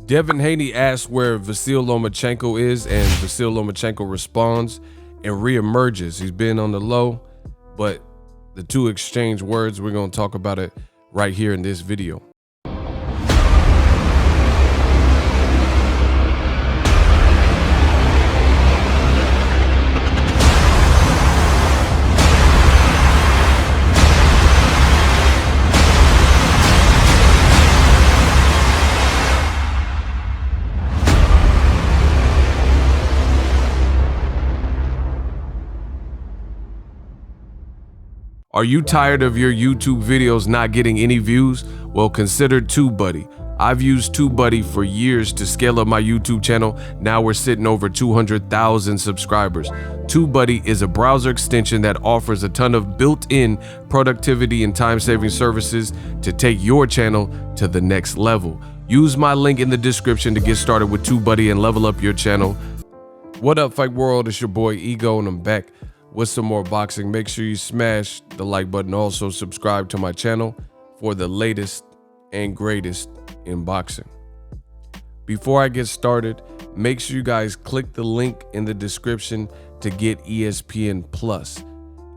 Devin Haney asks where Vasyl Lomachenko is, and Vasyl Lomachenko responds and reemerges. He's been on the low, but the two exchange words. We're going to talk about it right here in this video. Are you tired of your YouTube videos not getting any views? Well, consider TubeBuddy. I've used TubeBuddy for years to scale up my YouTube channel. Now we're sitting over 200,000 subscribers. TubeBuddy is a browser extension that offers a ton of built-in productivity and time-saving services to take your channel to the next level. Use my link in the description to get started with TubeBuddy and level up your channel. What up, Fight World? It's your boy Ego, and I'm back with some more boxing. Make sure you smash the like button. Also subscribe to my channel for the latest and greatest in boxing. Before I get started, make sure you guys click the link in the description to get ESPN Plus.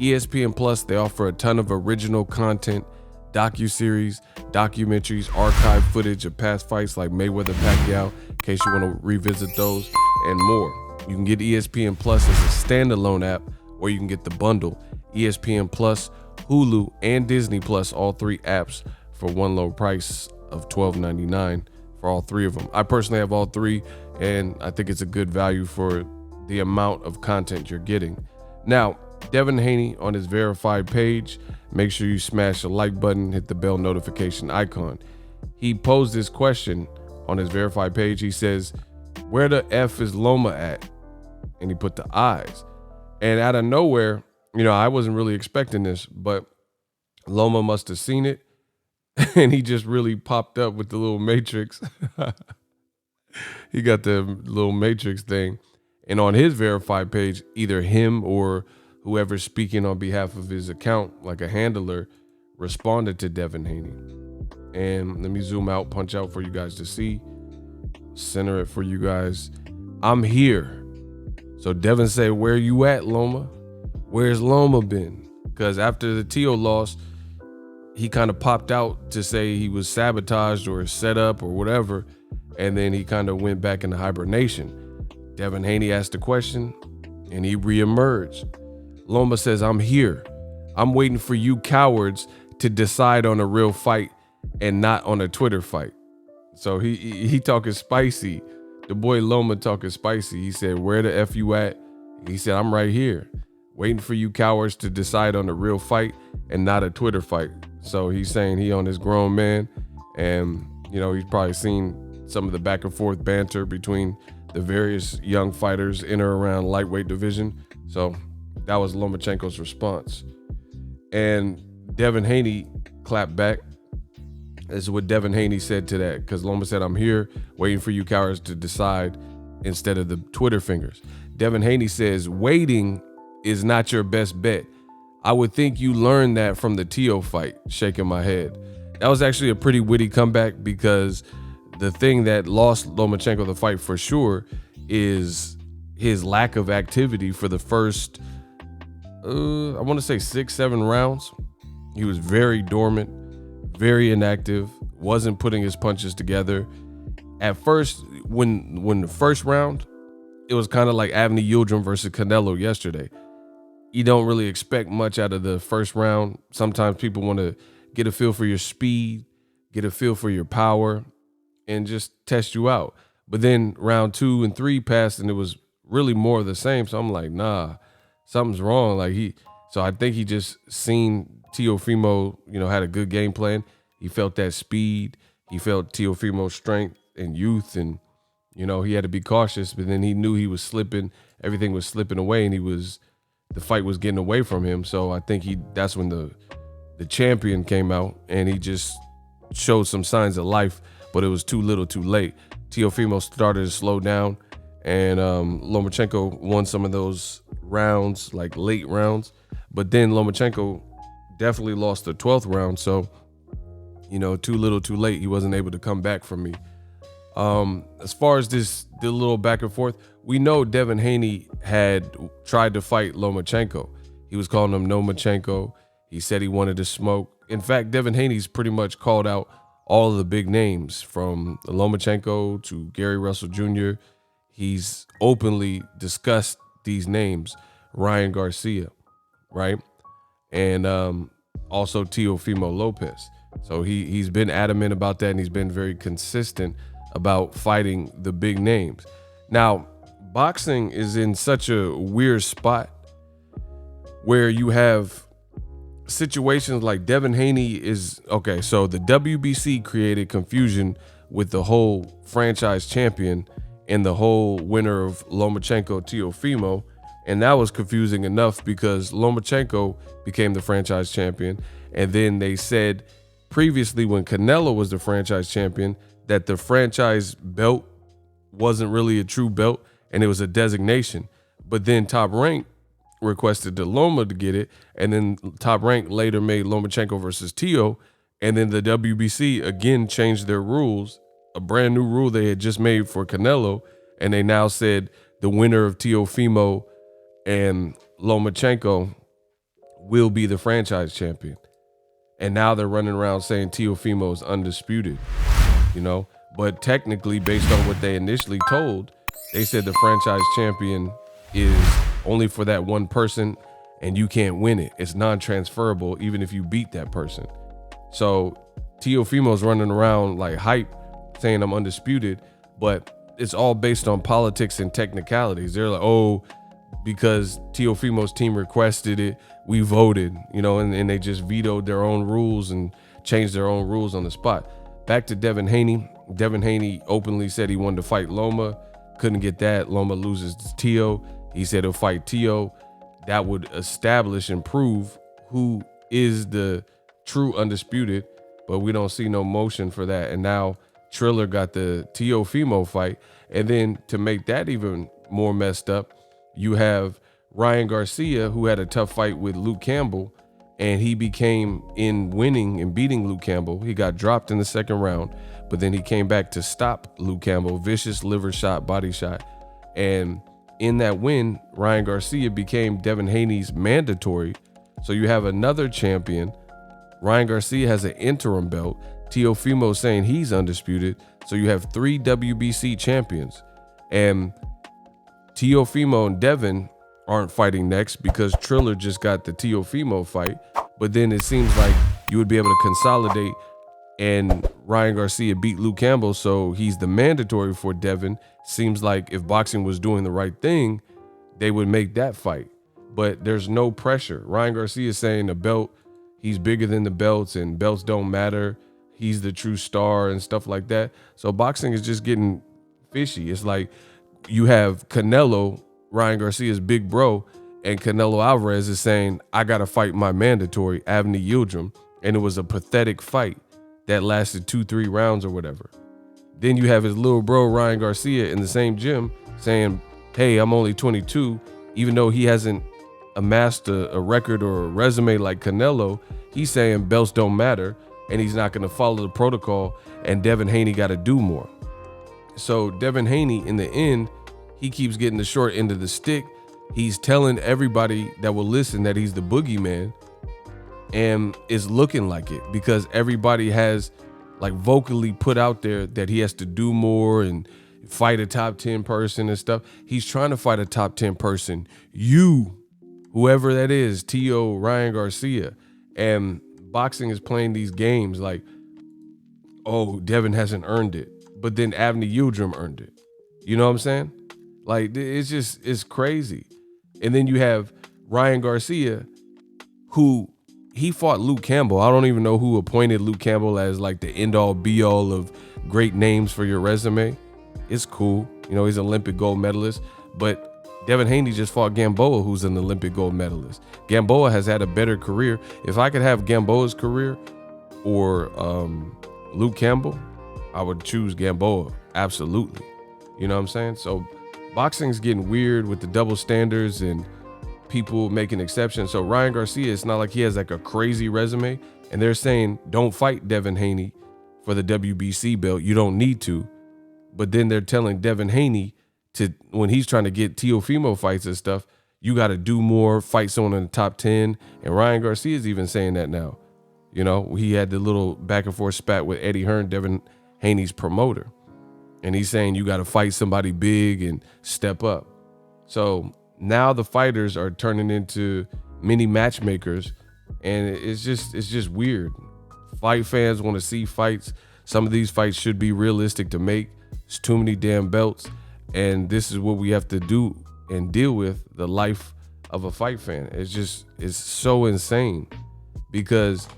ESPN Plus, they offer a ton of original content, docuseries, documentaries, archive footage of past fights like Mayweather Pacquiao, in case you want to revisit those, and more. You can get ESPN Plus as a standalone app, or you can get the bundle, ESPN Plus, Hulu, and Disney Plus, all three apps for one low price of $12.99 for all three of them. I personally have all three, and I think it's a good value for the amount of content you're getting. Now, Devin Haney on his verified page, make sure you smash the like button, hit the bell notification icon. He posed this question on his verified page. He says, where the F is Loma at? And he put the eyes. And out of nowhere, you know, I wasn't really expecting this, but Loma must have seen it, and he just really popped up with the little matrix. He got the little matrix thing. And on his verified page, either him or whoever's speaking on behalf of his account, like a handler, responded to Devin Haney. And let me zoom out, punch out for you guys to see. Center it for you guys. I'm here. So Devin said, where you at, Loma? Where's Loma been? Because after the Tio loss, he kind of popped out to say he was sabotaged or set up or whatever. And then he kind of went back into hibernation. Devin Haney asked the question and he reemerged. Loma says, I'm here. I'm waiting for you cowards to decide on a real fight and not on a Twitter fight. So he talking spicy. The boy Loma talking spicy. He said, where the F you at? He said, I'm right here, waiting for you cowards to decide on a real fight and not a Twitter fight. So he's saying he on this grown man, and you know, he's probably seen some of the back and forth banter between the various young fighters in or around lightweight division. So that was Lomachenko's response. And Devin Haney clapped back. This is what Devin Haney said to that, because Loma said, I'm here waiting for you cowards to decide instead of the Twitter fingers. Devin Haney says, waiting is not your best bet. I would think you learned that from the Tio fight, shaking my head. That was actually a pretty witty comeback, because the thing that lost Lomachenko the fight for sure is his lack of activity for the first, I want to say 6-7 rounds. He was very dormant, very inactive, wasn't putting his punches together. At first, when the first round, it was kind of like Avni Yildirim versus Canelo yesterday. You don't really expect much out of the first round. Sometimes people want to get a feel for your speed, get a feel for your power, and just test you out. But then round 2 and 3 passed, and it was really more of the same. So I'm like, nah, something's wrong. So I think he just seen Teofimo, you know, had a good game plan. He felt that speed. He felt Teofimo's strength and youth, and you know, he had to be cautious. But then he knew he was slipping. Everything was slipping away, and the fight was getting away from him. So I think that's when the champion came out, and he just showed some signs of life. But it was too little, too late. Teofimo started to slow down, and Lomachenko won some of those rounds, like late rounds. But then Lomachenko definitely lost the 12th round. So, you know, too little, too late. He wasn't able to come back from me. As far as the little back and forth, we know Devin Haney had tried to fight Lomachenko. He was calling him Nomachenko. He said he wanted to smoke. In fact, Devin Haney's pretty much called out all of the big names from Lomachenko to Gary Russell Jr. He's openly discussed these names, Ryan Garcia, right? And also Teofimo Lopez. So he's been adamant about that, and he's been very consistent about fighting the big names. Now, boxing is in such a weird spot where you have situations like Devin Haney is, okay, so the WBC created confusion with the whole franchise champion and the whole winner of Lomachenko Teofimo, and that was confusing enough because Lomachenko became the franchise champion, and then they said previously when Canelo was the franchise champion that the franchise belt wasn't really a true belt and it was a designation, but then Top Rank requested the Loma to get it, and then Top Rank later made Lomachenko versus Teo, and then the WBC again changed their rules, a brand new rule they had just made for Canelo, and they now said the winner of Teofimo and Lomachenko will be the franchise champion. And now they're running around saying Teofimo is undisputed, you know? But technically, based on what they initially told, they said the franchise champion is only for that one person and you can't win it. It's non-transferable even if you beat that person. So Teofimo's running around like hype saying I'm undisputed, but it's all based on politics and technicalities. They're like, oh, because Teofimo's team requested it, we voted, you know, and they just vetoed their own rules and changed their own rules on the spot. Back to Devin Haney. Devin Haney openly said he wanted to fight Loma. Couldn't get that. Loma loses to Teo. He said he'll fight Teo. That would establish and prove who is the true undisputed, but we don't see no motion for that. And now Triller got the Teofimo fight. And then to make that even more messed up, you have Ryan Garcia, who had a tough fight with Luke Campbell, and he became in winning and beating Luke Campbell. He got dropped in the second round, but then he came back to stop Luke Campbell, vicious liver shot, body shot. And in that win, Ryan Garcia became Devin Haney's mandatory. So you have another champion. Ryan Garcia has an interim belt. Teofimo saying he's undisputed. So you have 3 WBC champions. And Teofimo and Devin aren't fighting next because Triller just got the Teofimo fight. But then it seems like you would be able to consolidate, and Ryan Garcia beat Luke Campbell, so he's the mandatory for Devin. Seems like if boxing was doing the right thing, they would make that fight. But there's no pressure. Ryan Garcia is saying the belt, he's bigger than the belts and belts don't matter. He's the true star and stuff like that. So boxing is just getting fishy. It's like you have Canelo, Ryan Garcia's big bro, and Canelo Alvarez is saying, I got to fight my mandatory, Avni Yildirim. And it was a pathetic fight that lasted 2-3 rounds or whatever. Then you have his little bro, Ryan Garcia, in the same gym saying, hey, I'm only 22. Even though he hasn't amassed a record or a resume like Canelo, he's saying belts don't matter and he's not going to follow the protocol, and Devin Haney got to do more. So Devin Haney, in the end, he keeps getting the short end of the stick. He's telling everybody that will listen that he's the boogeyman, and it's looking like it because everybody has like vocally put out there that he has to do more and fight a top 10 person and stuff. He's trying to fight a top 10 person. You, whoever that is, Teo, Ryan Garcia, and boxing is playing these games like, oh, Devin hasn't earned it, but then Avni Yildirim earned it. You know what I'm saying? Like, it's crazy. And then you have Ryan Garcia, who he fought Luke Campbell. I don't even know who appointed Luke Campbell as like the end all be all of great names for your resume. It's cool. You know, he's an Olympic gold medalist, but Devin Haney just fought Gamboa, who's an Olympic gold medalist. Gamboa has had a better career. If I could have Gamboa's career or Luke Campbell, I would choose Gamboa. Absolutely. You know what I'm saying? So boxing's getting weird with the double standards and people making exceptions. So Ryan Garcia, it's not like he has like a crazy resume, and they're saying don't fight Devin Haney for the WBC belt. You don't need to. But then they're telling Devin Haney to, when he's trying to get Teofimo fights and stuff, you got to do more, fight someone in the top 10. And Ryan Garcia's even saying that now. You know, he had the little back and forth spat with Eddie Hearn, Devin Haney's promoter. And he's saying you got to fight somebody big and step up. So now the fighters are turning into mini matchmakers. And it's just weird. Fight fans want to see fights. Some of these fights should be realistic to make. It's too many damn belts. And this is what we have to do and deal with, the life of a fight fan. It's so insane, because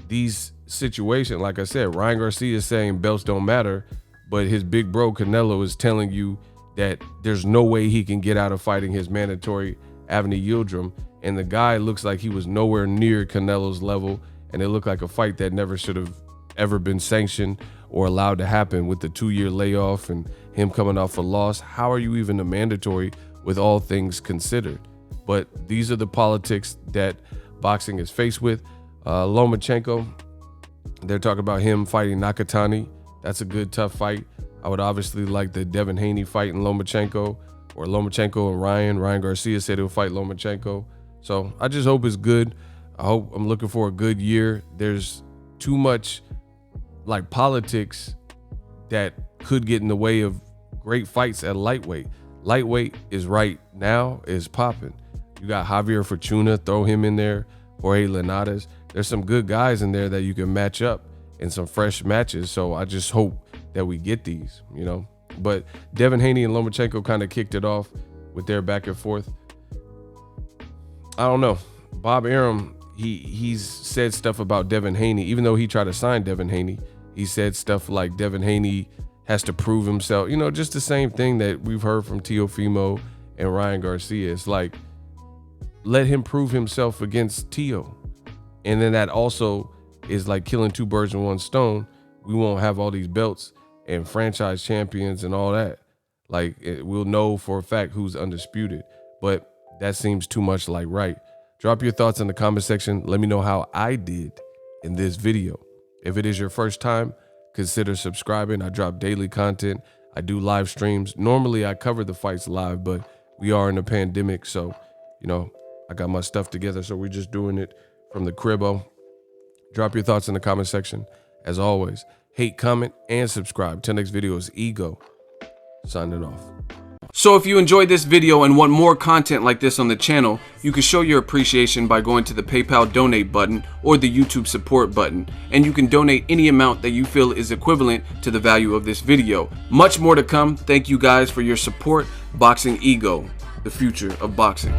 these situations, like I said, Ryan Garcia is saying belts don't matter, but his big bro Canelo is telling you that there's no way he can get out of fighting his mandatory Avni Yildirim, and the guy looks like he was nowhere near Canelo's level, and it looked like a fight that never should have ever been sanctioned or allowed to happen, with the 2-year layoff and him coming off a loss. How are you even a mandatory with all things considered? But these are the politics that boxing is faced with. Lomachenko, they're talking about him fighting Nakatani. That's a good, tough fight. I would obviously like the Devin Haney fight in Lomachenko, or Lomachenko and Ryan. Ryan Garcia said he'll fight Lomachenko. So I just hope it's good. I'm looking for a good year. There's too much like politics that could get in the way of great fights at lightweight. Lightweight is right now is popping. You got Javier Fortuna, throw him in there. Jorge Linares. There's some good guys in there that you can match up in some fresh matches. So I just hope that we get these, you know. But Devin Haney and Lomachenko kind of kicked it off with their back and forth. I don't know. Bob Arum, he's said stuff about Devin Haney, even though he tried to sign Devin Haney. He said stuff like Devin Haney has to prove himself. You know, just the same thing that we've heard from Teofimo and Ryan Garcia. It's like, let him prove himself against Teo. And then that also is like killing two birds with one stone. We won't have all these belts and franchise champions and all that. Like, we'll know for a fact who's undisputed. But that seems too much like right. Drop your thoughts in the comment section. Let me know how I did in this video. If it is your first time, consider subscribing. I drop daily content. I do live streams. Normally I cover the fights live, but we are in a pandemic. So, you know, I got my stuff together. So we're just doing it from the cribbo. Drop your thoughts in the comment section. As always, hate, comment, and subscribe. Till next video is Ego, signing off. So if you enjoyed this video and want more content like this on the channel, you can show your appreciation by going to the PayPal donate button or the YouTube support button, and you can donate any amount that you feel is equivalent to the value of this video. Much more to come. Thank you guys for your support. Boxingego, the future of boxing.